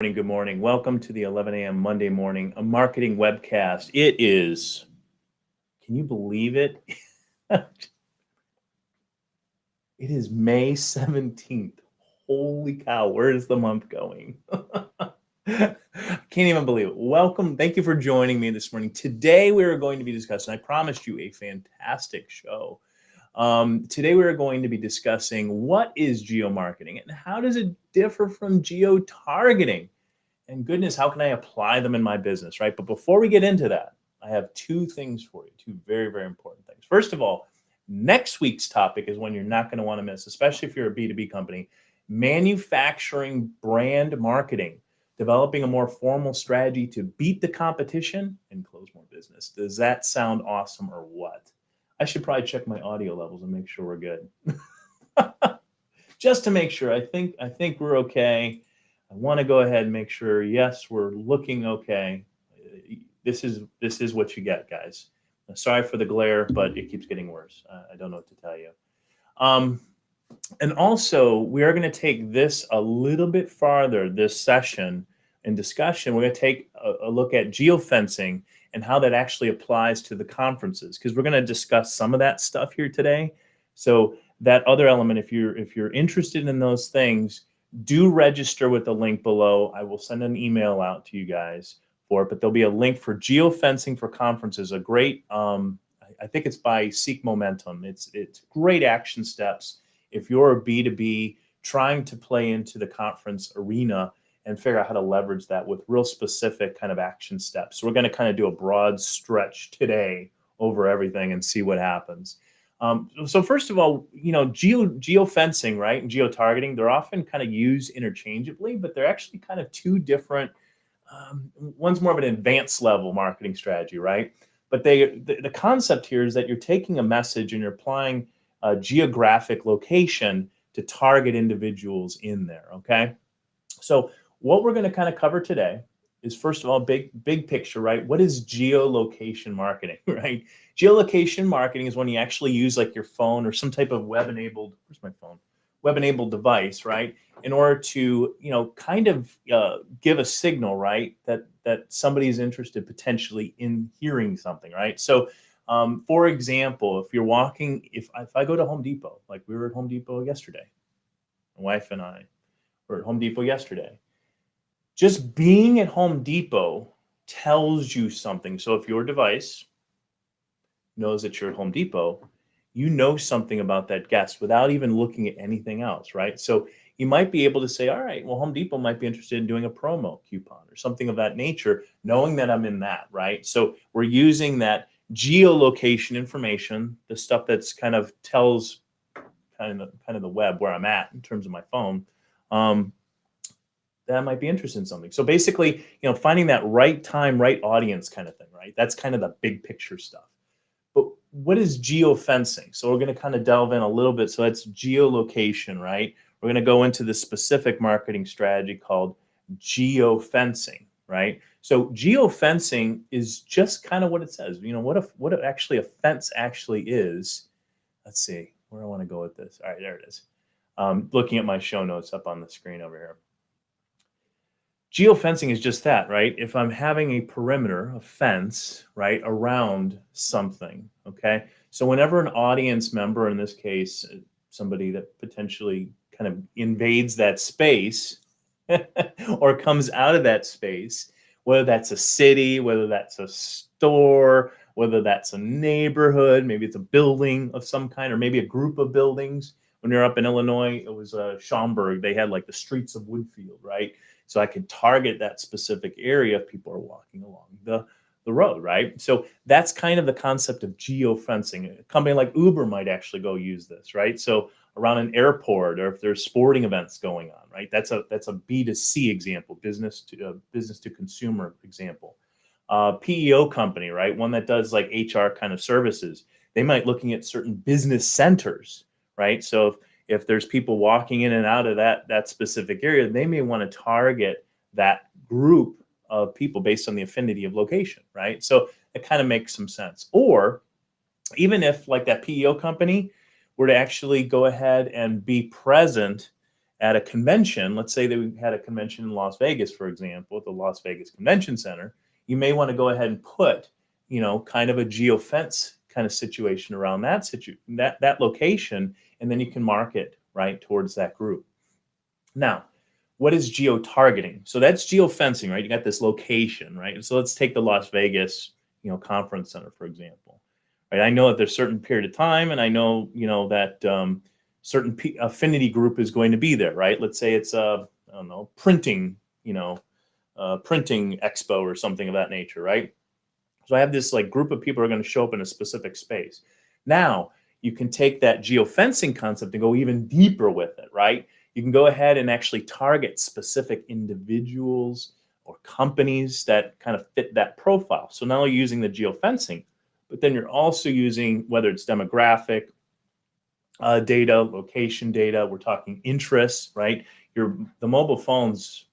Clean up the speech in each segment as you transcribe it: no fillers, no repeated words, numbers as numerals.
Good morning. Welcome to the 11 a.m. Monday morning, a marketing webcast. It is, can you believe it? It is May 17th. Holy cow, where is the month going? Can't even believe it. Welcome. Thank you for joining me this morning. Today we are going to be discussing, I promised you a fantastic show. Today we are going to be discussing what is geomarketing and how does it differ from geo-targeting? And goodness, how can I apply them in my business, right? But before we get into that, I have two things for you, two very, very important things. First of all, next week's topic is one you're not going to want to miss, especially if you're a B2B company, manufacturing brand marketing, developing a more formal strategy to beat the competition and close more business. Does that sound awesome or what? I should probably check my audio levels and make sure we're good. Just to make sure, I think we're okay. I want to go ahead and make sure, yes, we're looking okay. This is what you get, guys. Sorry for the glare, but it keeps getting worse. I don't know what to tell you. And also, we are going to take this a little bit farther, this session and discussion. We're going to take a look at geofencing and how that actually applies to the conferences, because we're going to discuss some of that stuff here today. So that other element, if you're interested in those things, do register with the link below. I will send an email out to you guys for it, but there'll be a link for geofencing for conferences. A great, I think it's by Seek Momentum. It's great action steps if you're a B2B trying to play into the conference arena and figure out how to leverage that with real specific kind of action steps. So we're going to kind of do a broad stretch today over everything and see what happens. So first of all, geofencing, right, and geotargeting, they're often kind of used interchangeably, but they're actually kind of two different. One's more of an advanced level marketing strategy, right? But the concept here is that you're taking a message and you're applying a geographic location to target individuals in there. Okay, so what we're going to kind of cover today is, first of all, big picture, right? What is geolocation marketing, right? Geolocation marketing is when you actually use like your phone or some type of web-enabled, where's my phone? Web-enabled device, right? In order to, kind of give a signal, right? That somebody's interested potentially in hearing something, right? So, for example, if you're walking, if I go to Home Depot, like we were at Home Depot yesterday, my wife and I were at Home Depot yesterday. Just being at Home Depot tells you something. So if your device knows that you're at Home Depot, you know something about that guest without even looking at anything else, right? So you might be able to say, all right, well, Home Depot might be interested in doing a promo coupon or something of that nature, knowing that I'm in that, right? So we're using that geolocation information, the stuff that's kind of tells kind of the web where I'm at in terms of my phone. That might be interested in something. So basically, finding that right time, right audience kind of thing, right? That's kind of the big picture stuff. But what is geofencing? So we're going to kind of delve in a little bit. So that's geolocation, right? We're going to go into the specific marketing strategy called geofencing, right? So geofencing is just kind of what it says. What actually a fence actually is. Let's see where I want to go with this. All right, there it is. Looking at my show notes up on the screen over here. Geofencing is just that, right? If I'm having a perimeter, a fence, right, around something, okay? So whenever an audience member, in this case, somebody that potentially kind of invades that space or comes out of that space, whether that's a city, whether that's a store, whether that's a neighborhood, maybe it's a building of some kind, or maybe a group of buildings. When you're up in Illinois, it was Schaumburg. They had like the streets of Woodfield, right? So I could target that specific area if people are walking along the road, right? So that's kind of the concept of geofencing. A company like Uber might actually go use this, right? So around an airport, or if there's sporting events going on, right? That's a B2C example, business to consumer example. PEO company, right? One that does like HR kind of services. They might looking at certain business centers, right? So if there's people walking in and out of that specific area, they may want to target that group of people based on the affinity of location, right? So it kind of makes some sense. Or even if like that PEO company were to actually go ahead and be present at a convention, let's say that we had a convention in Las Vegas, for example, at the Las Vegas Convention Center, you may want to go ahead and put, kind of a geofence kind of situation around that location, and then you can market right towards that group. Now, what is geo-targeting? So that's geofencing, right? You got this location, right? So let's take the Las Vegas, conference center, for example. Right? I know that there's a certain period of time, and I know, that certain affinity group is going to be there, right? Let's say it's I don't know, printing, printing expo or something of that nature, right? So I have this like group of people who are going to show up in a specific space. Now you can take that geofencing concept and go even deeper with it, right? You can go ahead and actually target specific individuals or companies that kind of fit that profile. So not only using the geofencing, but then you're also using, whether it's demographic data, location data, we're talking interests, right? The mobile phones,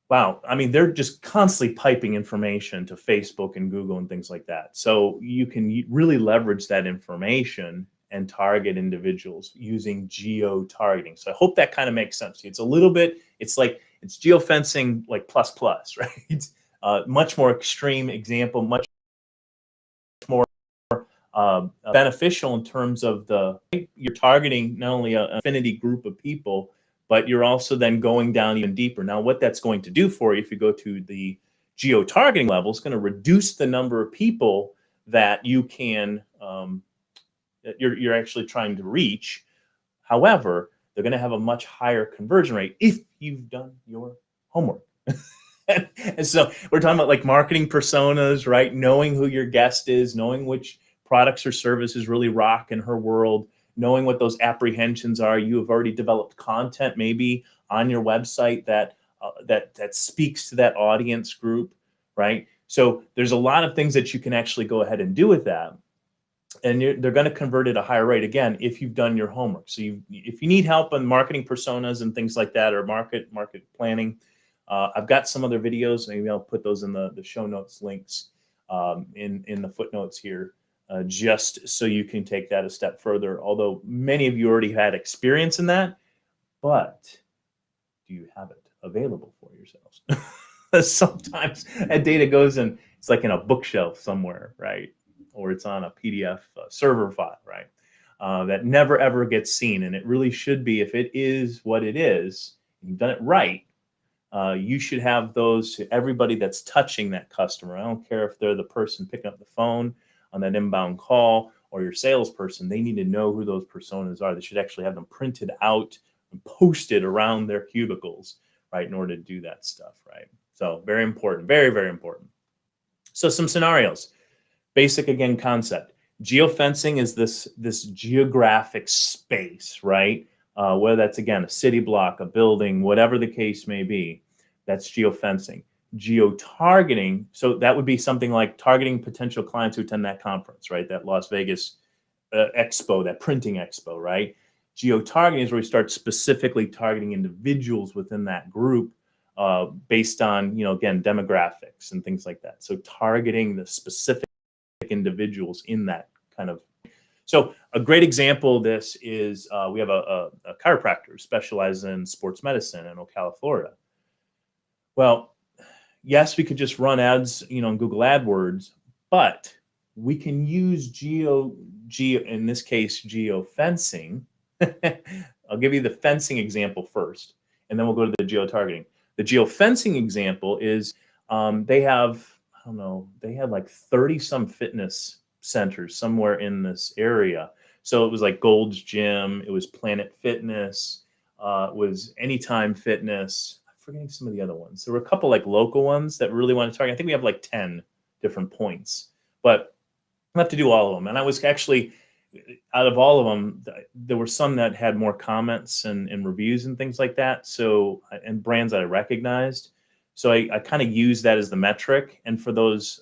wow, I mean, they're just constantly piping information to Facebook and Google and things like that. So you can really leverage that information and target individuals using geo-targeting. So I hope that kind of makes sense to you. It's a little bit, it's geofencing like plus, right? Much more extreme example, much more beneficial in terms of you're targeting not only an affinity group of people, but you're also then going down even deeper. Now, what that's going to do for you, if you go to the geo-targeting level, is going to reduce the number of people that you can, that you're actually trying to reach. However, they're going to have a much higher conversion rate if you've done your homework. And so we're talking about like marketing personas, right? Knowing who your guest is, knowing which products or services really rock in her world, knowing what those apprehensions are. You have already developed content maybe on your website that speaks to that audience group, right? So there's a lot of things that you can actually go ahead and do with that. And they're going to convert at a higher rate, again, if you've done your homework. So if you need help on marketing personas and things like that, or market planning, I've got some other videos. Maybe I'll put those in the show notes links in the footnotes here, just so you can take that a step further. Although many of you already had experience in that, but do you have it available for yourselves? Sometimes that data goes in, it's like in a bookshelf somewhere, right? Or it's on a PDF server file, right? That never ever gets seen. And it really should be, if it is what it is, and you've done it right, you should have those to everybody that's touching that customer. I don't care if they're the person picking up the phone on that inbound call or your salesperson. They need to know who those personas are. They should actually have them printed out and posted around their cubicles, right, in order to do that stuff, right? So very important, very, very important. So some scenarios. Basic, again, concept. Geofencing is this geographic space, right? Whether that's, again, a city block, a building, whatever the case may be, that's geofencing. Geo-targeting, so that would be something like targeting potential clients who attend that conference, right? That Las Vegas expo, that printing expo, right? Geo-targeting is where we start specifically targeting individuals within that group based on, again, demographics and things like that. So targeting the specific individuals in that kind of. So a great example of this is we have a chiropractor who specializes in sports medicine in Ocala, Florida. Well, yes, we could just run ads, in Google AdWords, but we can use geo in this case, geofencing. I'll give you the fencing example first, and then we'll go to the geo-targeting. The geofencing example is they have, I don't know, they had like 30 some fitness centers somewhere in this area. So it was like Gold's Gym, it was Planet Fitness, it was Anytime Fitness. I'm forgetting some of the other ones. There were a couple like local ones that really want to target. I think we have like 10 different points, but I have to do all of them. And I was actually, out of all of them, there were some that had more comments and reviews and things like that. So, and brands that I recognized. So I kind of use that as the metric. And for those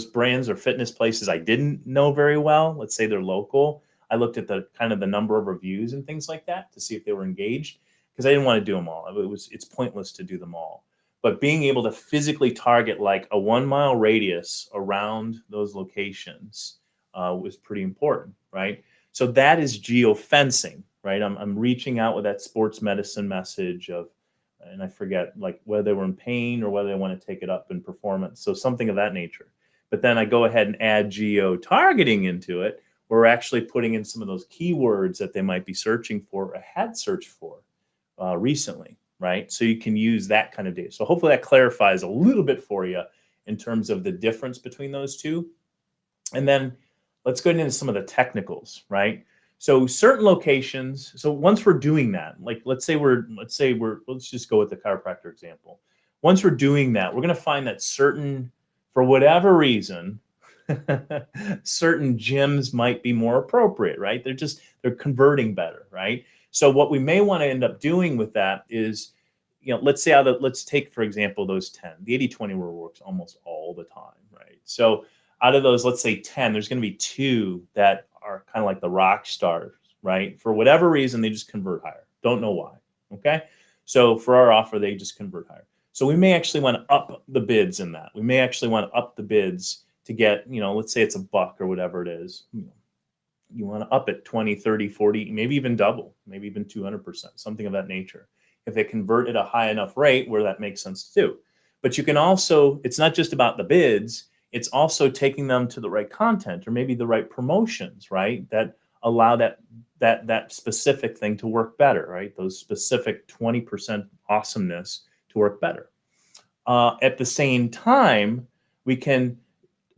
brands or fitness places I didn't know very well, let's say they're local, I looked at the kind of the number of reviews and things like that to see if they were engaged, because I didn't want to do them all. It's pointless to do them all. But being able to physically target like a 1 mile radius around those locations was pretty important, right? So that is geofencing, right? I'm reaching out with that sports medicine message of, and I forget like whether they were in pain or whether they want to take it up in performance. So something of that nature. But then I go ahead and add geo targeting into it. We're actually putting in some of those keywords that they might be searching for or had searched for recently, right? So you can use that kind of data. So hopefully that clarifies a little bit for you in terms of the difference between those two. And then let's go into some of the technicals, right? So certain locations, so once we're doing that, like let's just go with the chiropractor example. Once we're doing that, we're going to find that for whatever reason, certain gyms might be more appropriate, right? They're converting better, right? So what we may want to end up doing with that is, let's take, for example, those 10. The 80-20 rule works almost all the time, right? So out of those, let's say 10, there's going to be 2 that are kind of like the rock stars, right? For whatever reason, they just convert higher. Don't know why, okay? So for our offer, they just convert higher. So we may actually want to up the bids in that. We may actually want to up the bids to get, let's say it's $1 or whatever it is. You want to up it 20, 30, 40, maybe even double, maybe even 200%, something of that nature. If they convert at a high enough rate where that makes sense to do. But you can also, it's not just about the bids, it's also taking them to the right content or maybe the right promotions, right? That allow that specific thing to work better, right? Those specific 20% awesomeness to work better. At the same time, we can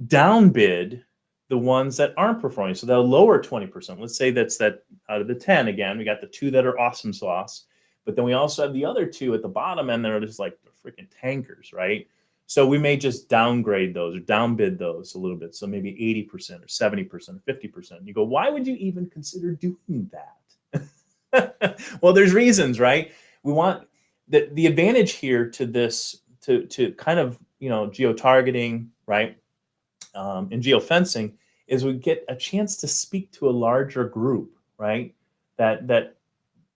downbid the ones that aren't performing. So they'll lower 20%. Let's say that's that out of the 10, again, we got the 2 that are awesome sauce, but then we also have the other 2 at the bottom and they're just like freaking tankers, right? So we may just downgrade those or downbid those a little bit. So maybe 80% or 70% or 50%. And you go, why would you even consider doing that? Well, there's reasons, right? We want the advantage here to this, to kind of, geo-targeting, right? And geofencing is we get a chance to speak to a larger group, right? That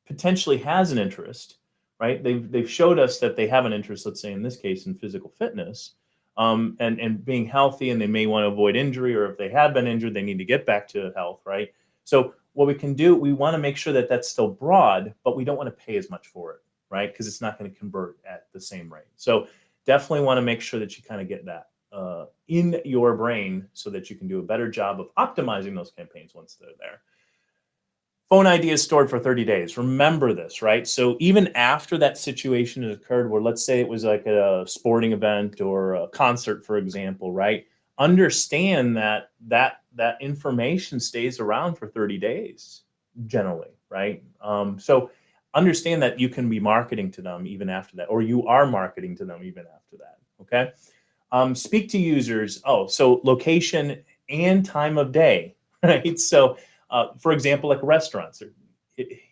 potentially has an interest, right? They've showed us that they have an interest, let's say in this case, in physical fitness, and being healthy, and they may want to avoid injury, or if they have been injured, they need to get back to health, right? So what we can do, we want to make sure that that's still broad, but we don't want to pay as much for it, right? Because it's not going to convert at the same rate. So definitely want to make sure that you kind of get that in your brain so that you can do a better job of optimizing those campaigns once they're there. Phone ID is stored for 30 days. Remember this, right? So even after that situation has occurred where, let's say it was like a sporting event or a concert, for example, right? Understand that information stays around for 30 days generally, right? So understand that you can be marketing to them even after that, or you are marketing to them even after that, okay? Speak to users. So location and time of day, right? So for example, like restaurants,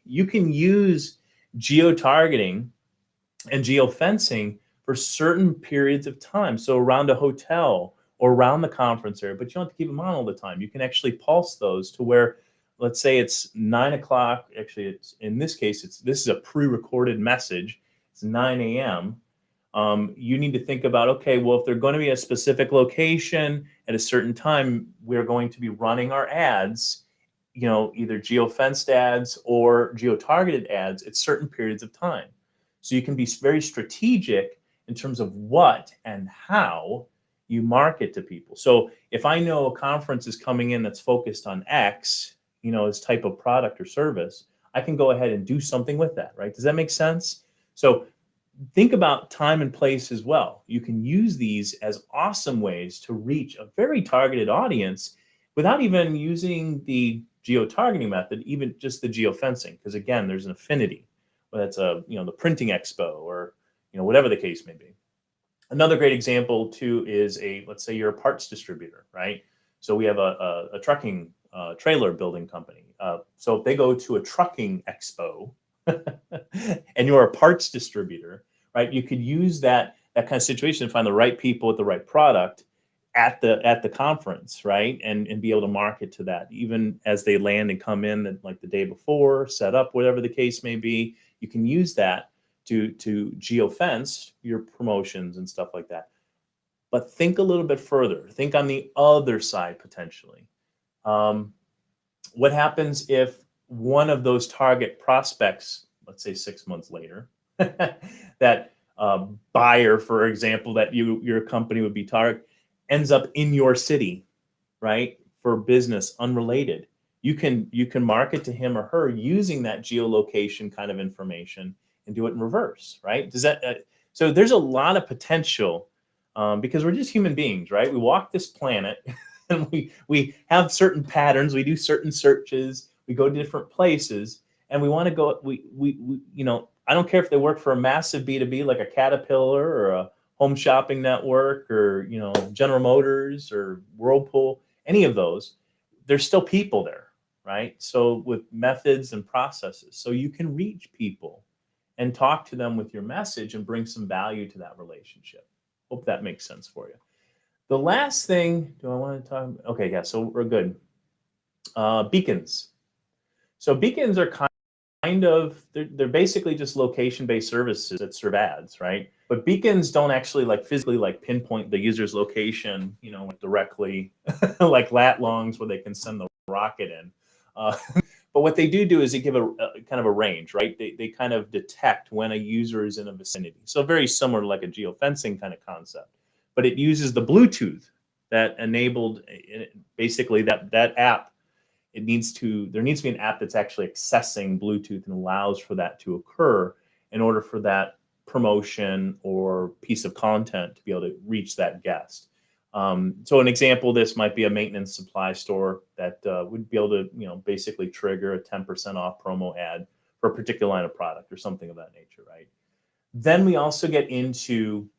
you can use geo-targeting and geofencing for certain periods of time. So around a hotel or around the conference area, but you don't have to keep them on all the time. You can actually pulse those to where, let's say it's 9 o'clock. Actually, it's in this case, this is a pre-recorded message. It's 9 a.m. You need to think about, okay, well, if they're going to be a specific location at a certain time, we're going to be running our ads, either geofenced ads or geo-targeted ads at certain periods of time. So you can be very strategic in terms of what and how you market to people. So if I know a conference is coming in that's focused on X, this type of product or service, I can go ahead and do something with that, right? Does that make sense? So think about time and place as well. You can use these as awesome ways to reach a very targeted audience without even using the geo-targeting method, even just the geofencing, because again, there's an affinity, whether it's the printing expo or whatever the case may be. Another great example too is let's say you're a parts distributor, right? So we have a trucking trailer building company. So if they go to a trucking expo and you're a parts distributor, right? You could use that kind of situation to find the right people with the right product at the conference, right? And be able to market to that, even as they land and come in like the day before, set up, whatever the case may be. You can use that to geofence your promotions and stuff like that. But think a little bit further. Think on the other side potentially. What happens if one of those target prospects, let's say 6 months later, that buyer, for example, that your company would be target, ends up in your city, right, for business unrelated. You can market to him or her using that geolocation kind of information and do it in reverse, right? Does that so there's a lot of potential because we're just human beings, right? We walk this planet and we have certain patterns, we do certain searches, we go to different places, and we want to go. We you know, I don't care if they work for a massive B2B like a Caterpillar or a Home Shopping Network or, you know, General Motors or Whirlpool, any of those. There's still people there, right? So with methods and processes, so you can reach people and talk to them with your message and bring some value to that relationship. Hope that makes sense for you. The last thing, do I want to talk? Okay, yeah, so we're good. Beacons. So beacons are kind of, they're basically just location-based services that serve ads, right? But beacons don't actually like physically like pinpoint the user's location, you know, directly like lat longs where they can send the rocket in. But what they do is they give a kind of a range, right? They kind of detect when a user is in a vicinity. So very similar to like a geofencing kind of concept, but it uses the Bluetooth that enabled basically that app. There needs to be an app that's actually accessing Bluetooth and allows for that to occur in order for that promotion or piece of content to be able to reach that guest. So an example of this might be a maintenance supply store that would be able to, you know, basically trigger a 10% off promo ad for a particular line of product or something of that nature, right? Then we also get into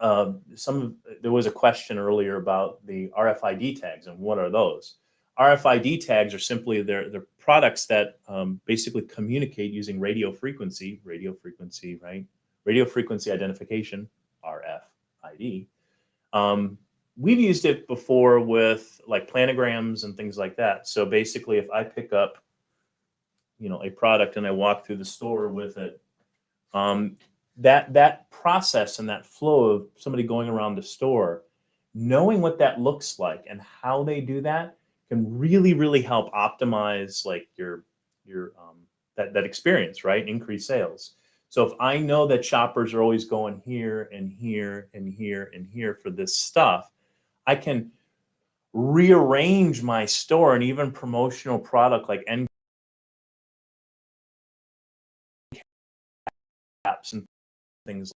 there was a question earlier about the RFID tags and what are those? RFID tags are simply they're products that basically communicate using radio frequency, right? Radio frequency identification, RFID. We've used it before with like planograms and things like that. So basically, if I pick up, you know, a product and I walk through the store with it, that process and that flow of somebody going around the store, knowing what that looks like and how they do that can really help optimize like your that experience, right? Increase sales. So if I know that shoppers are always going here and here and here and here for this stuff, I can rearrange my store and even promotional product like end caps and things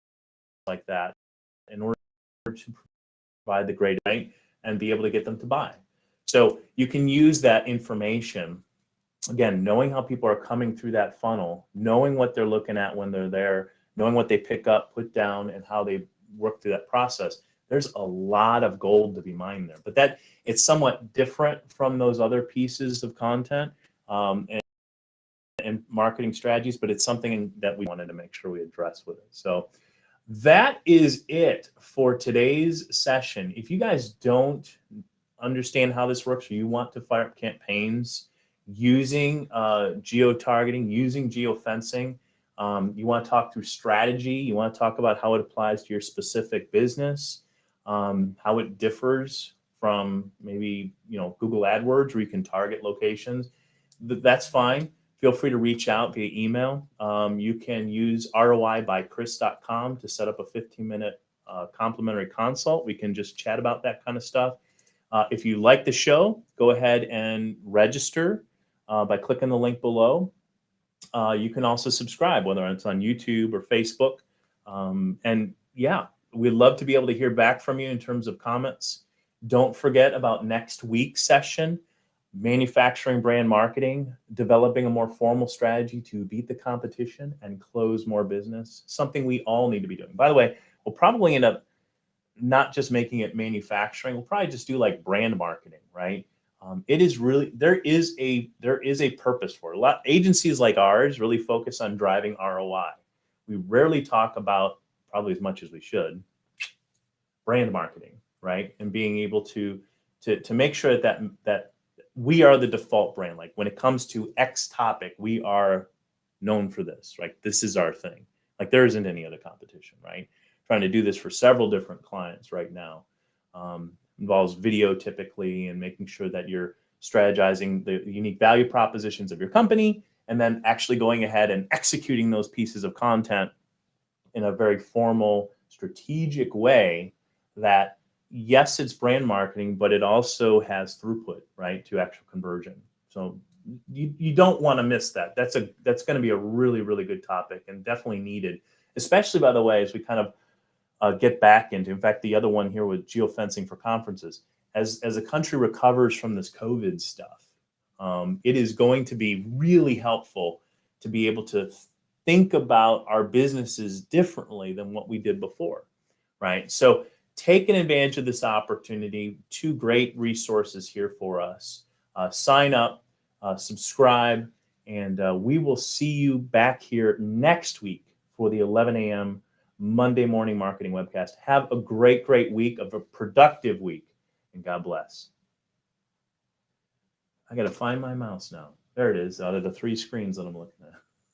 like that in order to provide the great right and be able to get them to buy. So you can use that information, again, knowing how people are coming through that funnel, knowing what they're looking at when they're there, knowing what they pick up, put down, and how they work through that process. There's a lot of gold to be mined there, but that it's somewhat different from those other pieces of content and marketing strategies, but it's something that we wanted to make sure we address with it. So that is it for today's session. If you guys don't understand how this works, or you want to fire up campaigns using geo-targeting, using geofencing, you want to talk through strategy, you want to talk about how it applies to your specific business, how it differs from maybe, you know, Google AdWords where you can target locations, that's fine. Feel free to reach out via email. You can use roibychris.com to set up a 15-minute complimentary consult. We can just chat about that kind of stuff. If you like the show, go ahead and register by clicking the link below. You can also subscribe, whether it's on YouTube or Facebook. And yeah, we'd love to be able to hear back from you in terms of comments. Don't forget about next week's session, manufacturing brand marketing, developing a more formal strategy to beat the competition and close more business, something we all need to be doing. By the way, we'll probably end up not just making it manufacturing, we'll probably just do like brand marketing, right? It is really, there is a purpose for it. A lot agencies like ours really focus on driving ROI. We rarely talk about, probably as much as we should, brand marketing, right? And being able to make sure that we are the default brand. Like when it comes to X topic, we are known for this, right? This is our thing. Like there isn't any other competition, right? Trying to do this for several different clients right now. Involves video typically and making sure that you're strategizing the unique value propositions of your company, and then actually going ahead and executing those pieces of content in a very formal, strategic way that, yes, it's brand marketing, but it also has throughput, right, to actual conversion. So you don't want to miss that. That's going to be a really, really good topic and definitely needed, especially, by the way, as we kind of get back into, in fact, the other one here with geofencing for conferences. As a country recovers from this COVID stuff, it is going to be really helpful to be able to think about our businesses differently than what we did before, right? So taking advantage of this opportunity, 2 great resources here for us. Sign up, subscribe, and we will see you back here next week for the 11 a.m. Monday morning marketing webcast. Have a great, great week, of a productive week, and God bless. I got to find my mouse now. There it is, out of the 3 screens that I'm looking at.